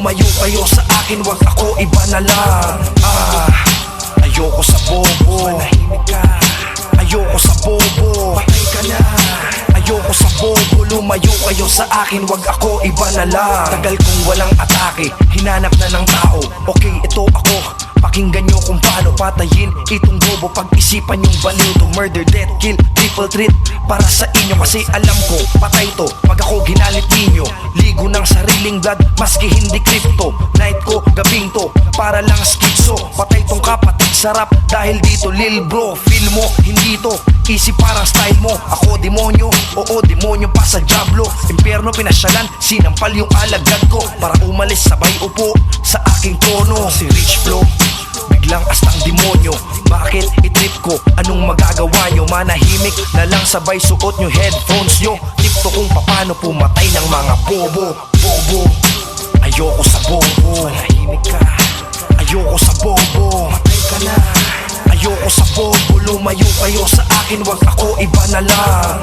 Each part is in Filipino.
lumayo kayo sa akin, wag ako, iba na lang. Ayoko sa bobo, manahimik ka. Ayoko sa bobo, patay ka na. Ayoko sa bobo, lumayo kayo sa akin, wag ako, iba na lang. Tagal kong walang atake, hinanap na ng tao. Okay, ito ako, pakinggan nyo kung paano patayin itong bobo. Pag-isipan yung baliw to, murder, death, kill, triple treat para sa inyo. Kasi alam ko, patay to pag ako ginalit ninyo. Ligo ng sariling blood, maski hindi crypto. Night ko, gabing to, para lang skitso. Patay tong kapatid sa rap, dahil dito lil bro. Feel mo, hindi to easy parang style mo. Ako demonyo, oo demonyo pa sa Diablo. Impyerno pinasyalan, sinampal yung alagad ko para umalis sabay upo sa aking trono. Si Rich Flow, biglang astang demonyo. Bakit itrip ko? Anong magagawa nyo? Manahimik na lang, sabay suot nyo headphones nyo. Tip to kung paano pumatay ng mga bobo. Bobo, ayoko sa bobo, manahimik ka. Ayoko sa bobo, matay ka na. Ayoko sa bobo, lumayo kayo sa akin, wag ako, iba na lang.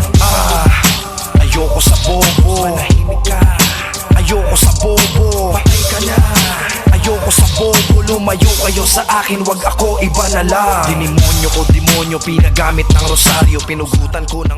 Ayoko sa bobo, manahimik ka. Ayoko sa bobo, patay ka na. Ayoko sa bobo, lumayo kayo sa akin, wag ako, iba na lang. Dinimonyo ko, demonyo, pinagamit ng rosaryo. Pinugutan ko ng